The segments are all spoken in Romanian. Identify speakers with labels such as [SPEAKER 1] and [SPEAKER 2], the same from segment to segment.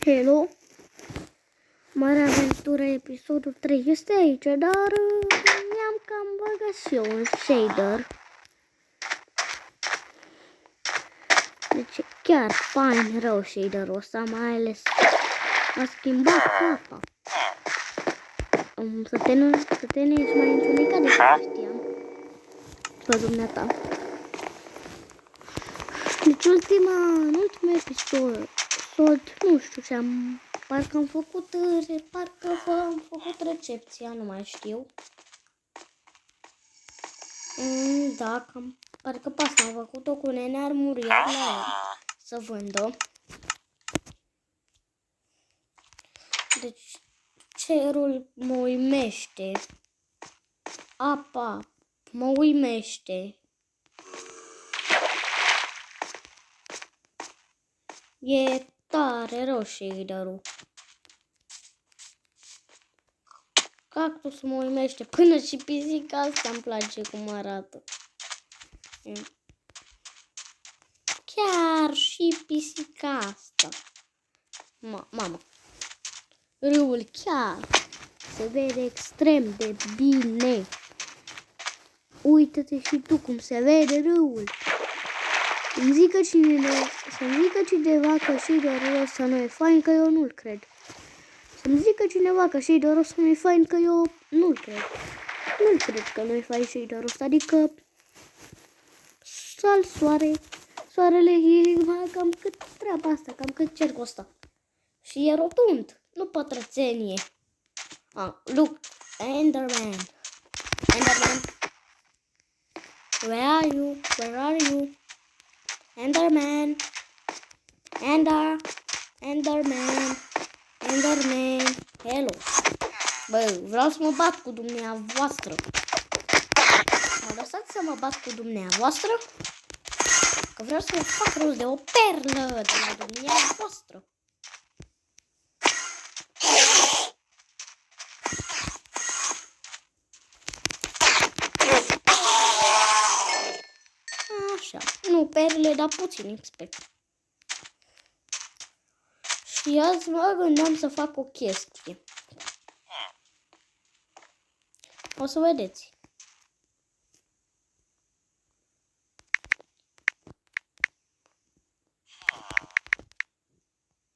[SPEAKER 1] Hello! Mare Aventură episodul 3 este aici, dar mi-am cam băgat și eu un shader. Deci chiar fain rău shaderul ăsta, mai ales a schimbat apa. Să te ești mai întunecat de ce știam pe dumneata. Deci în ultimul episod, nu știu ce am, parcă am făcut recepția, nu mai știu. Da, parcă pe asta am făcut-o cu nene armurier la el, să vândă. Deci cerul mă uimește, apa mă uimește. E tare rău shader-ul. Cactusul mă uimește, până și pisica asta îmi place cum arată. Chiar și pisica asta. Mama. Râul chiar se vede extrem de bine. Uită-te și tu cum se vede râul. Să-mi zică cineva că shader-ul ăsta nu e fain, că eu nu-l cred. Să-mi zică cineva că shader-ul ăsta nu e fain, că eu nu-l cred. Nu-l cred că nu e fain shader-ul ăsta, adică al soarele e cam cât treaba asta, cam cât cercul ăsta. Și e rotund, nu pătrățenie. Look, Enderman. Enderman. Where are you? Where are you? Enderman. Enderman. Hello. Bă, vreau să mă bat cu dumneavoastră. Mă lăsați să mă bat cu dumneavoastră? Că vreau să fac rost de o perlă de la dumneavoastră. Așa, nu perle, dar puțin XP. Și azi mă gândeam să fac o chestie. O să vedeți.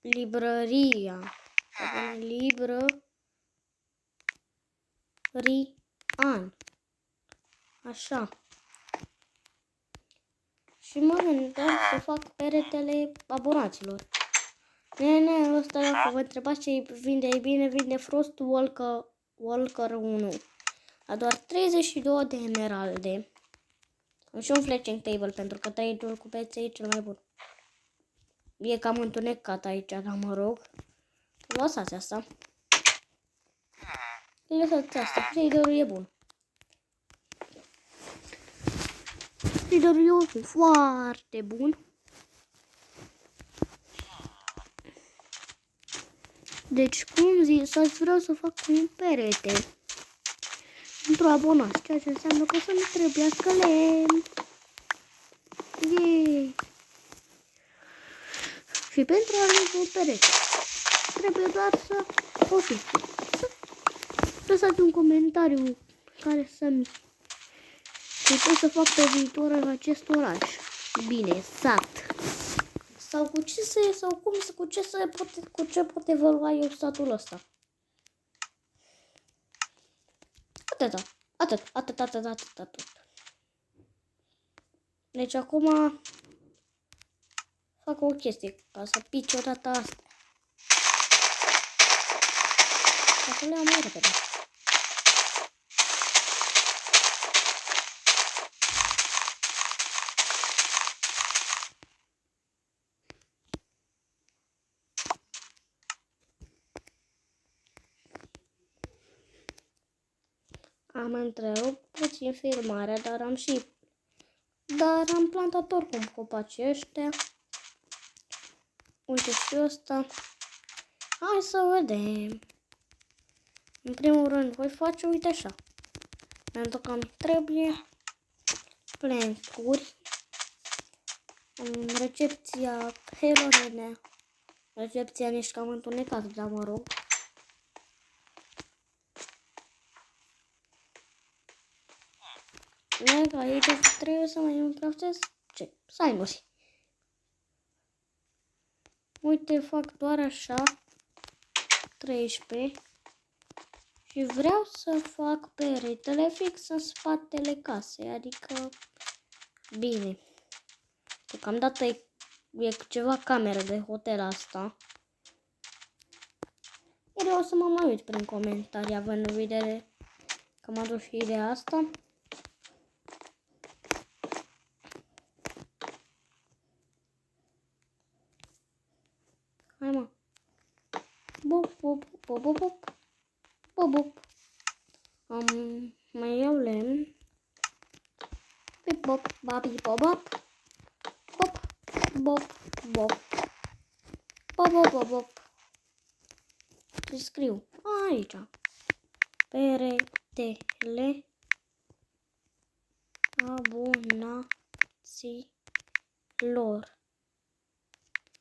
[SPEAKER 1] Librăria. Așa. Și mă gândeam să fac peretele abonaților. Nene, ăsta, dacă vă întrebați ce vinde, e bine, vinde Frost Walker 1. La doar 32 de emeralde. Și un fletching table, pentru că trade-ul cu pețe e cel mai bun. E cam întunecat aici, dar mă rog. Lăsați asta. Lăsați asta, trade-ul e bun. Trade-ul e foarte bun. Deci, cum ziceți, vreau să fac un perete pentru abonați, ceea ce înseamnă că să nu trebuiască lemn. Yay! Și pentru a ajunge un perete, trebuie doar să o știți. Lăsați un comentariu care să-mi pot să fac pe viitor în acest oraș. Bine, sat. Sau cu ce pot evalua eu statul ăsta. Atât. Deci acum fac o chestie ca să pici odată asta. Ca să le am mai repede. Am întrerupt puțin filmarea, dar am plantat oricum copacii ăștia. Uite și ăsta. Hai să vedem. În primul rând voi face, uite așa. Pentru că îmi trebuie planturi. În recepția Hello Nene Recepția ești cam întunecat, dar mă rog. Că aici trebuie să mai îmi craftez ce? Sinuri. Uite, fac doar așa. 13. Și vreau să fac peretele fix în spatele casei. Adică, bine. Deocamdată e ceva cameră de hotel asta. Iar o să mă mai uit prin comentarii, având în vedere că m-a dus și ideea asta. Hai mă. Bop, bop, bop, bop, bop. Bop, bop. Mai iau lemn. Bip, bop, babi, bop, bop. Bop, bop, bop. Bop, bop, bop, bop. Ce scriu? Aici. Peretele abonaților.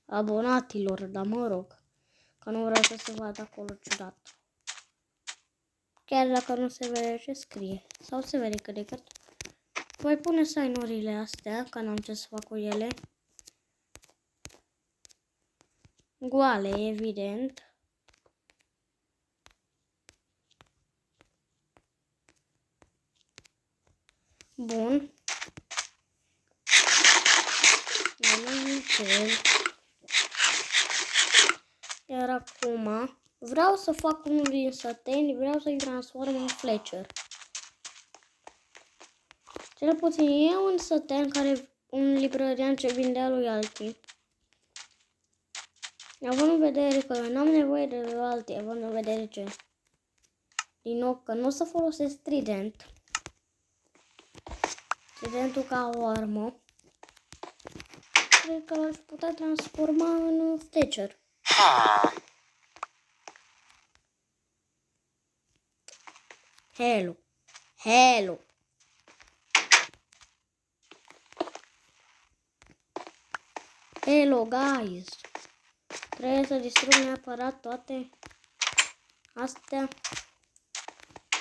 [SPEAKER 1] Abonatilor, dar mă rog. Că nu vreau să se vadă acolo ciudat. Chiar dacă nu se vede ce scrie. Sau se vede cât de cât. Voi pune sign-urile astea, că n-am ce să fac cu ele. Goale, evident. Bun. Iar acum vreau să fac unul din săteni, vreau să-i transform în Fletcher. Cel puțin e un săten care un librărian ce vindea lui alții. Având în vedere că n-am nevoie de alții, având în vedere ce? Din nou că nu o să folosesc trident. Tridentul ca o armă. Cred că l-aș putea transforma în Fletcher. Hello. Hello. Hello, guys. Trebuie să distrug neapărat toate astea.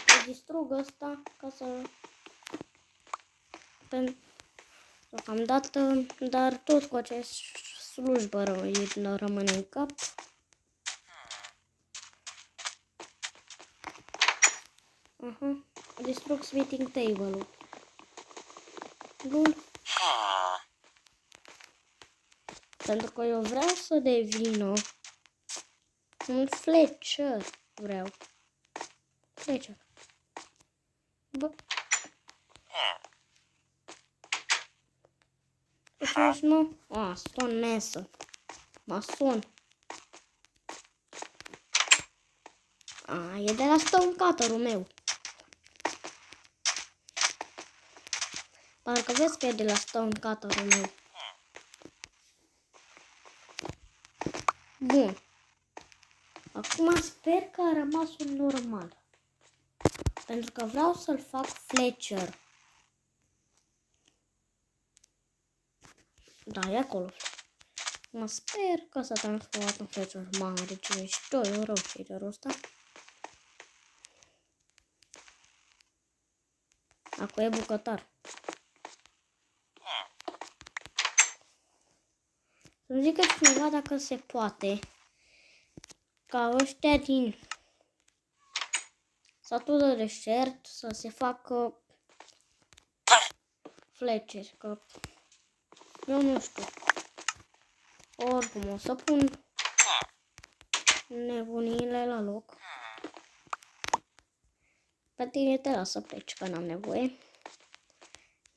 [SPEAKER 1] Să distrug ăsta ca să... Deocamdată, dar tot cu acest slujbă rămâne în cap. Distrug smithing table-ul. Bun. Pentru că eu vreau să devină un Fletcher. Vreau. Fletcher. Bă. Deci nu? Stone mason. Mason. E de la stone cutter-ul meu. Parcă vezi că e de la stone cutter-ul meu. Bun. Acum sper că a rămas un normal. Pentru că vreau să-l fac Fletcher. Da, e acolo. Mă sper că s-a transformat în Fletcher. Mamă, de ce ești eu rău shaderul ăsta. Acum e bucătar. Să-mi zică cineva dacă se poate ca ăștia din satul de deșert să se facă Fletcher, că eu nu știu. Oricum o să pun nebunile la loc. Pe tine te las să pleci, că n-am nevoie.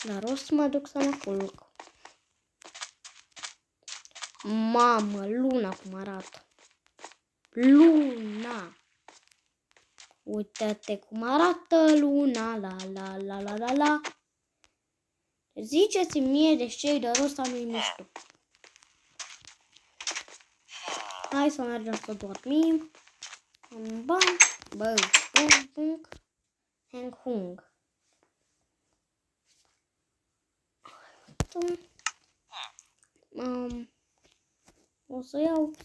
[SPEAKER 1] Dar o să mă duc să mă culc. Mamă, luna cum arată. Luna! Uite-te cum arată luna, la la la la la la. Ziceți-mi mie de shaderul ăsta nu-i mișto. Hai să mergem să dormim. Bam, bă, bung, hang hung. O să iau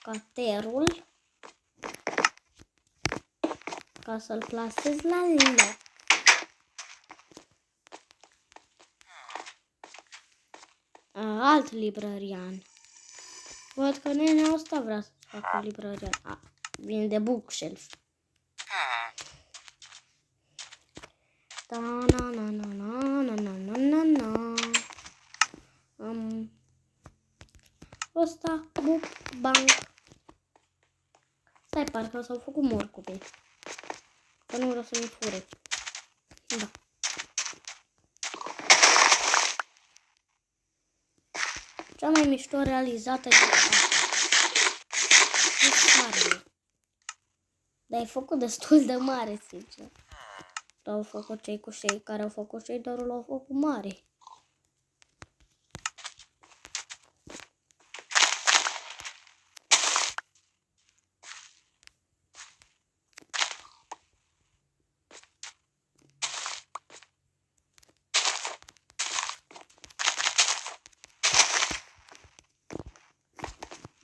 [SPEAKER 1] caterul ca să-l plasez la loc. Alt librărian. Văd că nenea asta vrea să facă librărian. Vine de bookshelf. Da na na na na na na na na. Ăsta, banc. Stai, parcă s-au făcut morcove. Că nu vreau să mi fure. Da. Cea mai mișto realizată este asta. Dar e făcut destul de mare, sincer. Au făcut cei cu cei care au făcut cei, dar l-au făcut mare.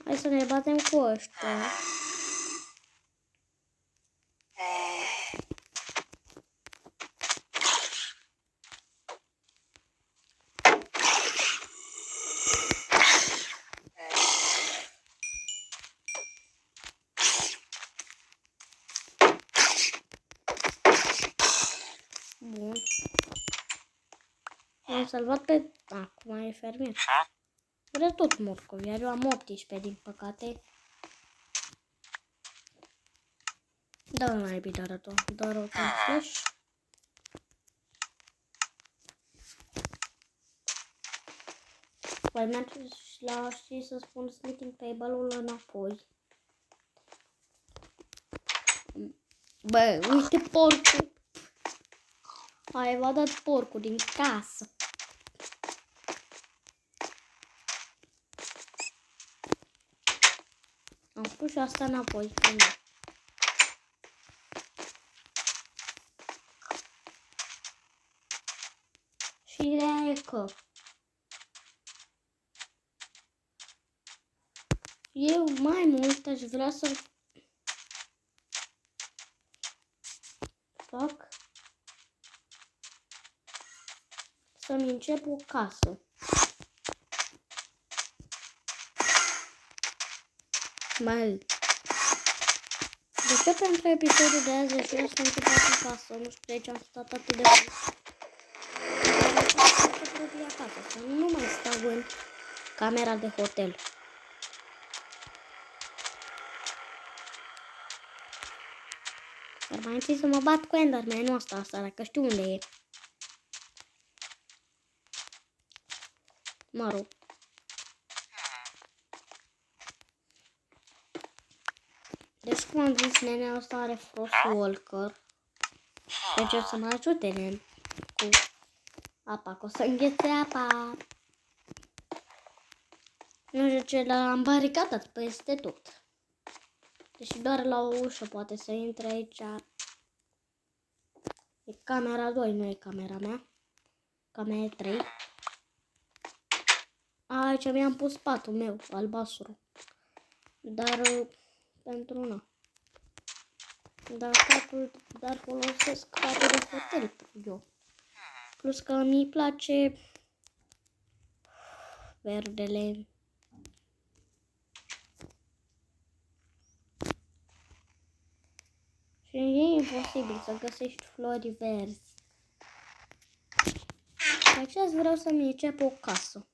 [SPEAKER 1] Hai să ne batem cu ăștia. Bun. Am salvat pe... Acum e fermier. Vreau tot morcovi, iar eu am 18, din păcate. Da, nu mai bine arăt-o. Doar o flash. Voi merge la și să spun sleeping table-ul înapoi. Bă, uite porcul. Hai, v-a dat porcul din casă. Am pus și asta înapoi. Și ideea e că eu mai mult aș vrea să fac să-mi încep o casă. Mai de ce pentru episodul de azi aș vrea să încep o casă? Nu știu de ce am stat atât de mult. Să nu mai stau în camera de hotel. Dar mai întâi să mă bat cu Enderman-ul ăsta, dacă știu unde e. Mă rog. Deci, cum am zis, nenea ăsta are Frostwalker. Deci o să mă ajute nen cu apa, că o să înghețe apa. Nu știu ce, l-am baricadat peste tot. Deci doar la o ușă poate să intre aici. E camera 2, nu e camera mea. Camera 3. Aici mi-am pus patul meu, albastru. Dar pentru una. Dar folosesc patul de hotel eu. Plus că mi-i place verdele. Și e imposibil să găsești flori verzi. De aceea vreau să-mi încep o casă.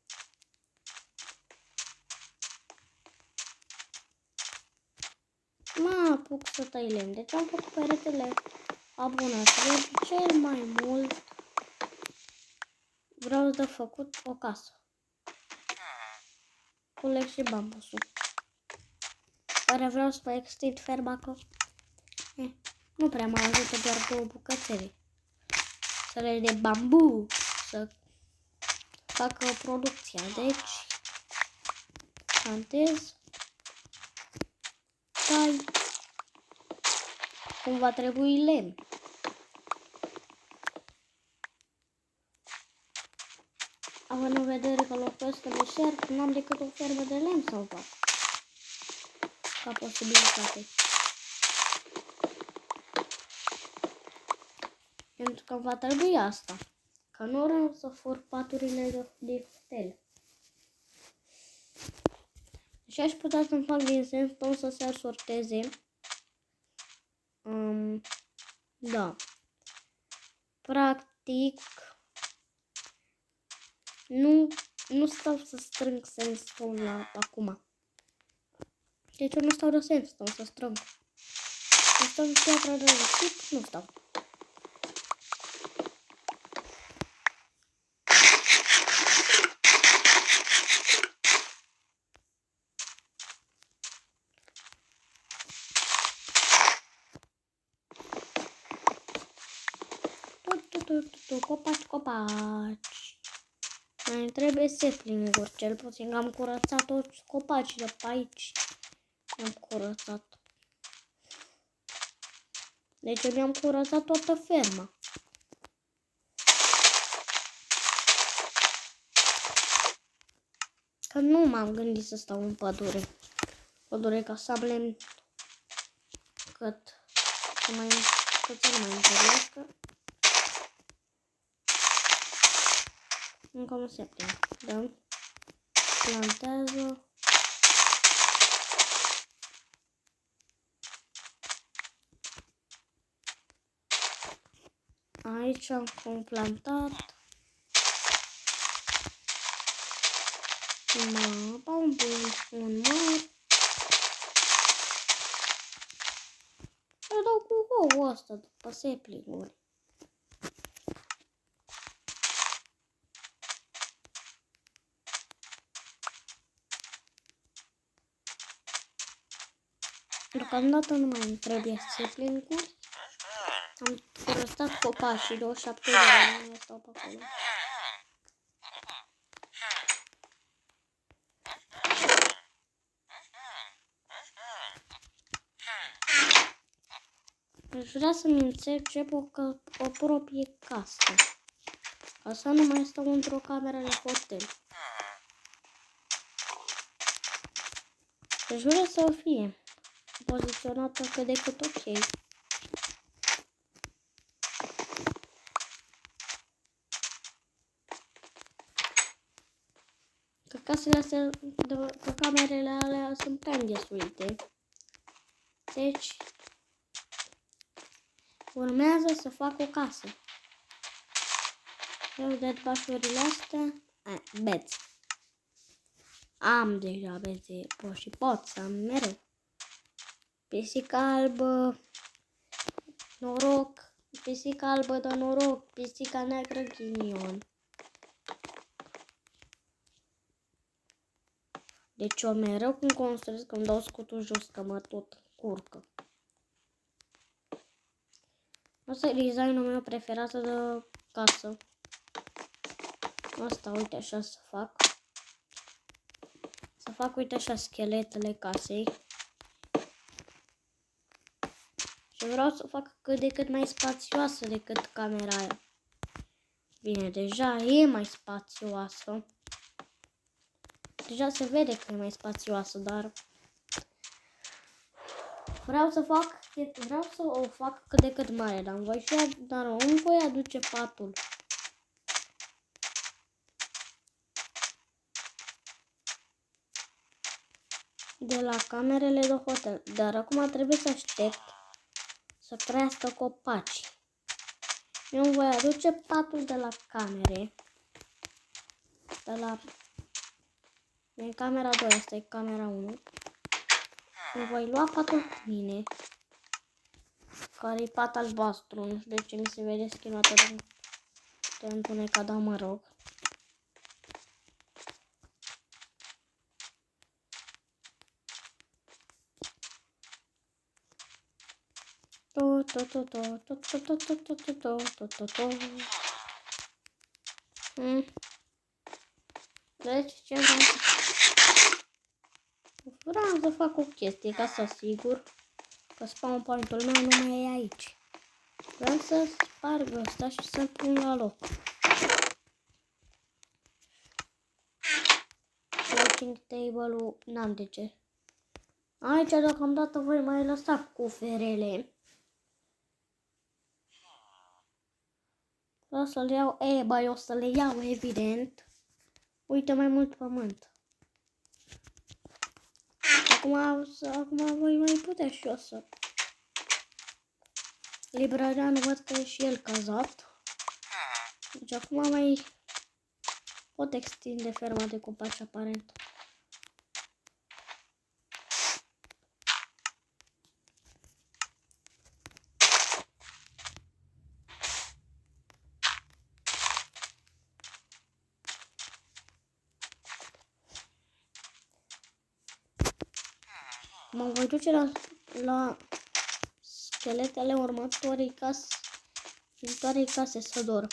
[SPEAKER 1] Mă apuc să tai lemn. Deci am făcut peretele abonate. Cel mai mult vreau de făcut o casă. Culeg și bambusul. Care vreau să vă extind ferma că nu prea mă ajută doar 2 bucățele. Sălele de bambu să facă producția. Deci plantez, tai, cum va trebui lemn. având în vedere că locuiesc în deșert, n-am decât o fermă de lemn să o fac. Ca posibilitate. Pentru că va trebui asta. Că nu vreau să fur paturile de hotel. Și aș putea să-mi fac din sandstone să se asorteze. Da. Practic, nu stau să strâng sandstone la acum. Deci eu nu stau de sandstone să strâng. Să stau de piatră de risip, nu stau. Copaci. Mai trebuie sapling-uri, cel puțin am curățat toți copacii de pe aici. Am curățat. Deci eu mi-am curățat toată ferma. Că nu m-am gândit să stau în pădure. Pădure ca să am lemn cât să nu mai întâlnească. Încă un sapling. Dăm. Plantează. Aici am plantat. Un măr. Eu dau cu ouă ăsta după sapling-uri. Deocamdată nu mai îmi trebuie sapling-uri. Am curățat copacii de 7 de ani, nu stau pe acolo. Aș vrea să-mi încep o proprie casă. Ca să nu mai stau într-o cameră de hotel. Deci vreau să fie poziționată cât de cât ok. Că casele astea, că camerele alea sunt cam desuite. Deci urmează să fac o casă. Eu de bașurile astea, beți. Am deja bețe și pot să am mereu. Pisică albă, noroc, pisică albă de noroc, pisica neagră ghinion. Deci eu mereu când construiesc, îmi dau scutul jos, că mă tot curcă. Asta e designul meu preferat de casă. Asta, uite, așa să fac. Să fac, uite, așa, scheletele casei. Și vreau să fac cât de cât mai spațioasă decât camera aia. Bine, deja e mai spațioasă. Deja se vede că e mai spațioasă, dar vreau să o fac cât de cât mare, dar îmi voi aduce patul. De la camerele de hotel, dar acum trebuie să aștept să crească copaci. Eu îmi voi aduce patul de la camere. E camera 2, asta e camera 1. Îmi voi lua patul cu mine. Care e pat albastru, nu știu de ce mi se vede schimbată de întunecat, dar mă rog. Deci ce vreau să fac o chestie ca să asigur că spawn point-ul meu nu mai e aici. Vreau să sparg ăsta și să-l pun la loc. crafting table-ul, n-am de ce. Aici deocamdată voi mai lăsa cuferele. O să le iau, eu o să le iau, evident. Uite, mai mult pământ. Acum voi mai putea și eu să... Librarian văd că e și el cazat. Deci acum mai pot extinde ferma de copaci aparent. Mă voi duce la scheletele următoarei case să dorm.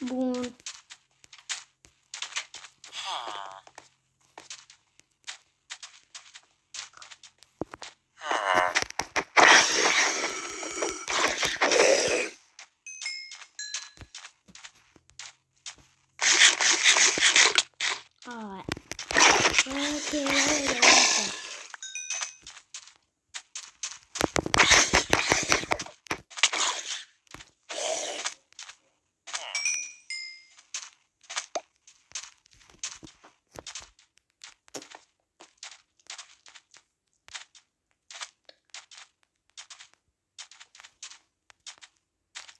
[SPEAKER 1] Bun.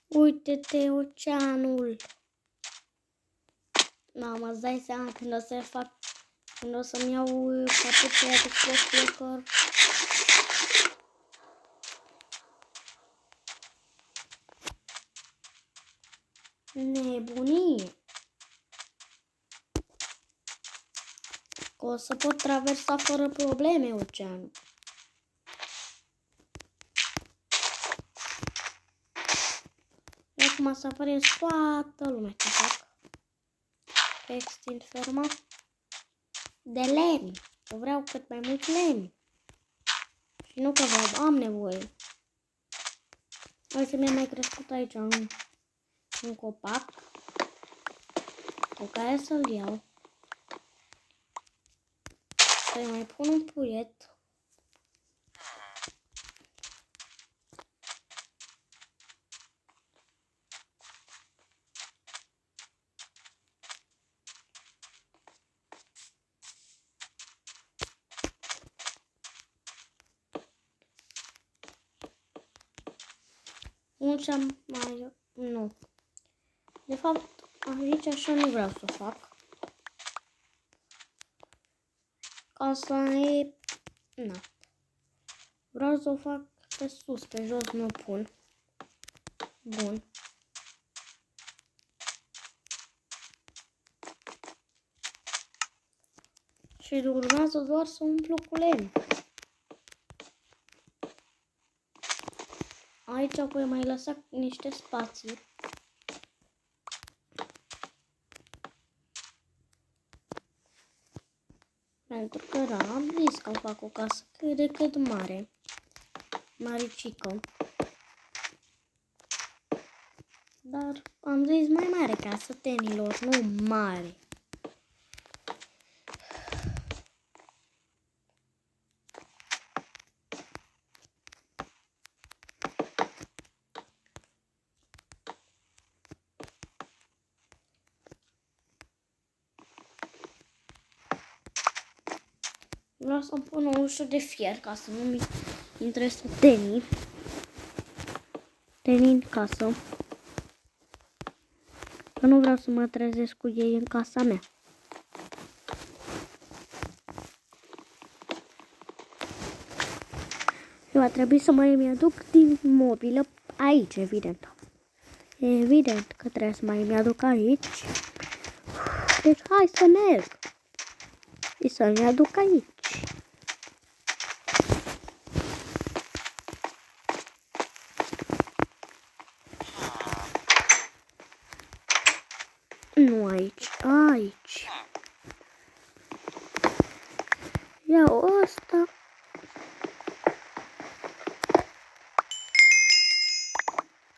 [SPEAKER 1] Uite-te, oceanul. Mă dai seama când o să fac, când o să-mi iau papuția de crosswalker. Nebunie. Că o să pot traversa fără probleme oceanul. Acum să apare toată lumea ce fac. Extind ferma de lemn. Eu vreau cât mai mult lemn. Și nu că am nevoie. Uite, mi-a mai crescut aici un copac cu care să-l iau. Să-i mai pun un puiet. Unde am mai... Nu. De fapt, aici așa nu vreau să fac. Asta e... Na. Vreau să o fac pe sus, pe jos nu pun. Bun. Și urmează doar să umplu cu lemn. Aici voi mai lăsa niște spații. Pentru că am zis că fac o casă cât de cât mare. Maricică. Dar am zis mai mare ca sătenilor, nu mare. Vreau să-mi pun o ușă de fier ca să nu-mi intre sătenii. Tenii în casă. Că nu vreau să mă trezesc cu ei în casa mea. Și va trebui să mai aduc din mobilă aici, evident. Evident că trebuie să mai mi-aduc aici. Deci hai să merg. Și să mi aduc aici. Nu aici, aici. asta.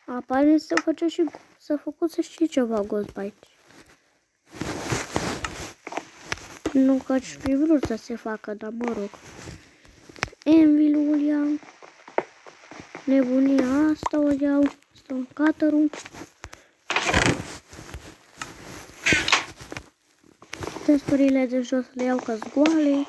[SPEAKER 1] Apare să face și să făcuți și ceva gold pe aici. Nu că aș fi vrut să se facă, dar mă rog. Anvil-ul iau. Nebunia asta o iau. Stone cutter-ul. Testurile de jos le iau ca zgoale.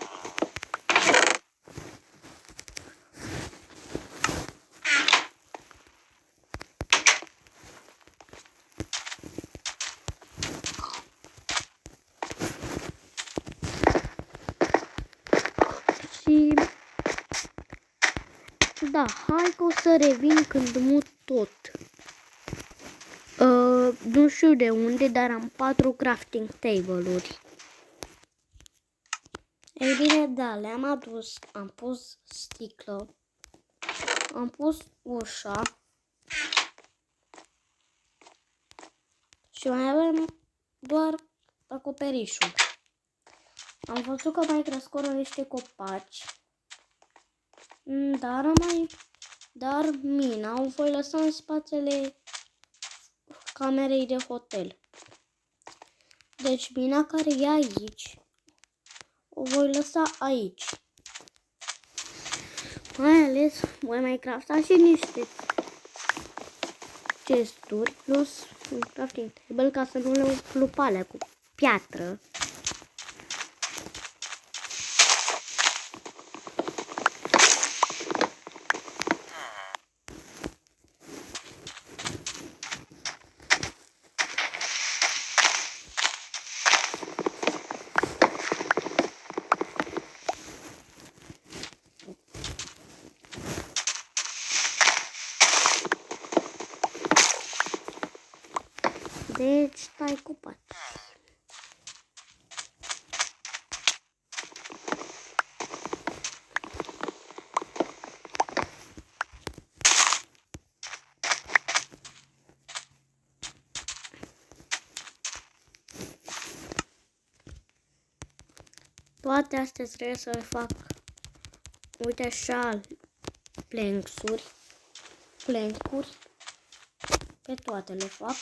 [SPEAKER 1] Și da, hai că o să revin când mut tot. Nu știu de unde, dar am 4 crafting table-uri. Ei bine, da, le-am adus, am pus sticlă, am pus ușa și mai avem doar acoperișul. Am văzut că mai cresc niște copaci, dar mina o voi lăsa în spatele camerei de hotel. Deci mina care e aici o voi lăsa aici. Mai ales voi mai crafta și niște chesturi plus un crafting table ca să nu le umplu pe alea cu piatră. Deci stai cu pați. Toate astea trebuie să le fac. Uite așa, plancuri. Pe toate le fac.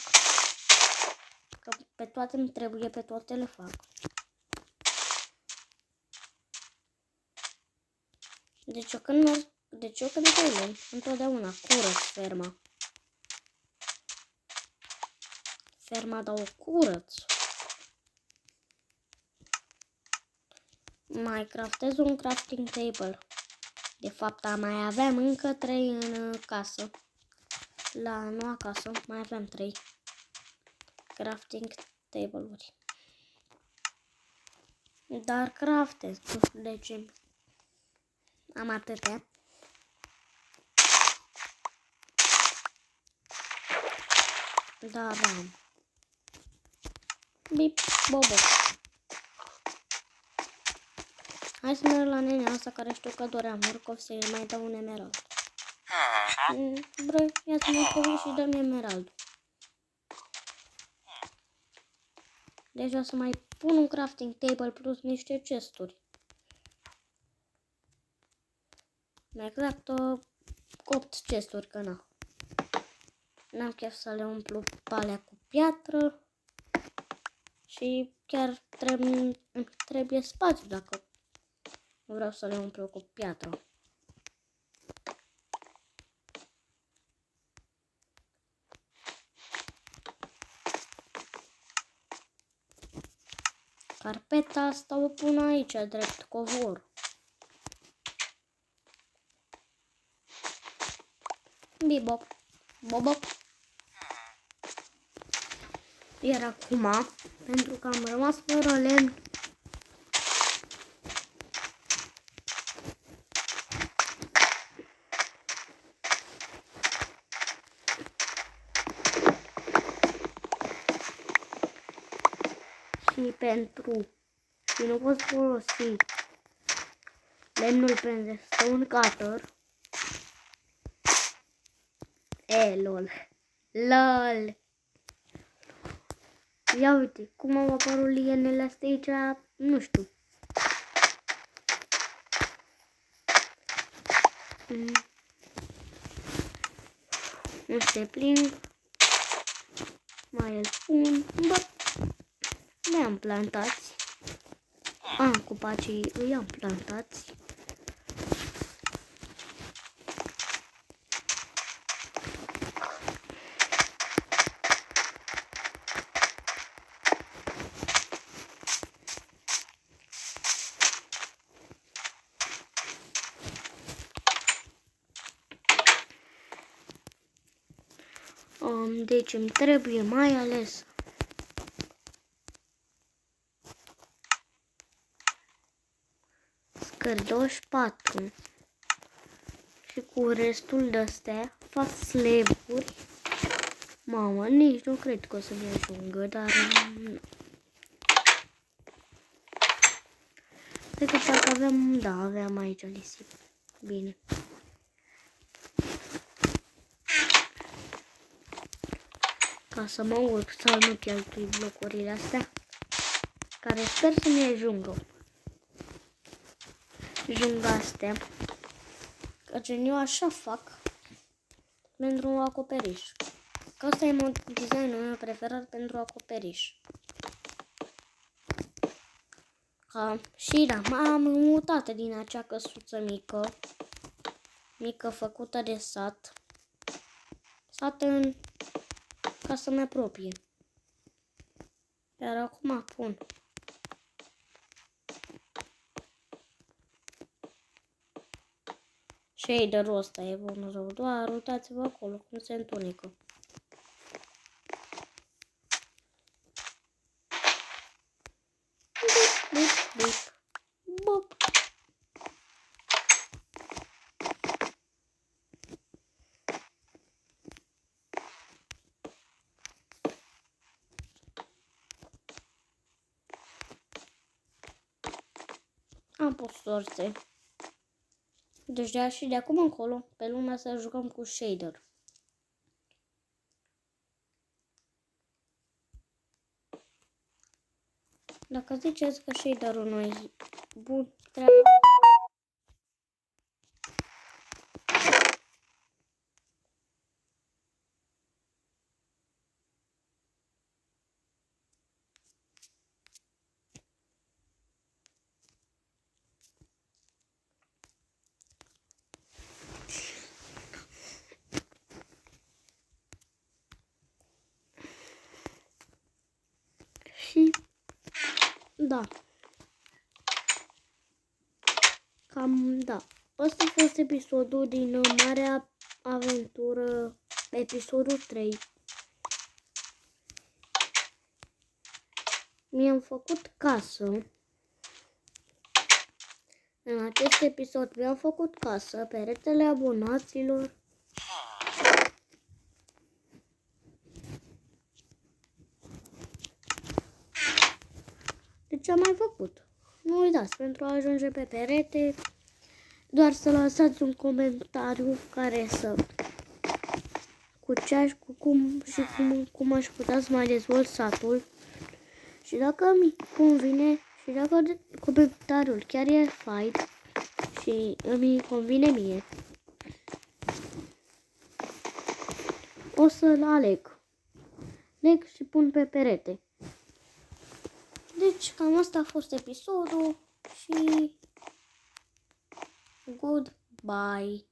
[SPEAKER 1] Că pe toate îmi trebuie, pe toate le fac. Deci eu când merg, întotdeauna curăț ferma. Ferma, dar o curăț. Mai craftez un crafting table. De fapt, mai aveam încă 3 în casă. Nu acasă, mai aveam 3 crafting table-uri. Dar craftez, de ce? Am atâtea. Dar am. Bip, bobo. Hai să merg la nenea asta care știu că dorea morcov să-i mai dau un emerald. Vrei, ia-ți morcovul și dă-mi emerald. Deci o să mai pun un crafting table plus niște chesturi. Mai exact 8 chesturi, că na. N-am chef să le umplu palea cu piatră. Și chiar trebuie spațiu dacă vreau să le umplu cu piatră. Carpeta asta o pun aici, drept covor. Bibop, bobop. Iar acum, pentru că am rămas fără lemn, și nu pot folosi lemnul pentru stone cutter. Lol. LOL. Ia uite, cum au apărut lienele astea aici, nu știu. Nu se plin. Mai îl pun. Bă, le-am plantați. Copacii îi am plantați. Deci îmi trebuie mai ales scări 24 și cu restul de astea fac slab-uri. Mamă, nici nu cred că o să ne ajungă, dar cred că parcă aveam, da, aveam aici nisip. Bine. Ca să mă urc să nu cheltui blocurile astea, care sper să ne ajungă. Ajung astea. Că gen eu așa fac pentru un acoperiș. Că ăsta e designul meu preferat pentru acoperiș. Și da, m-am mutat din acea căsuță mică făcută de sat. Ca să-mi apropie. Iar acum pun shader-ul ăsta e bun rău, doar uitați-vă acolo cum se întunecă. Bip, bip, bop. Am pus sorțe. Deci de acum încolo, pe lumea să jucăm cu shader. Dacă ziceți că shader-ul nu e bun, treaba. Și da. Cam da. Ăsta a fost episodul din Marea Aventură, episodul 3. Mi-am făcut casă. În acest episod mi-am făcut casă, peretele abonaților. De ce am mai făcut? Nu uitați, pentru a ajunge pe perete, doar să lăsați un comentariu care să cu ce cu cum aș putea să mai dezvolt satul. Și dacă mi convine și dacă comentariul chiar e fain și îmi convine mie, o să-l aleg și pun pe perete. Deci cam asta a fost episodul și goodbye.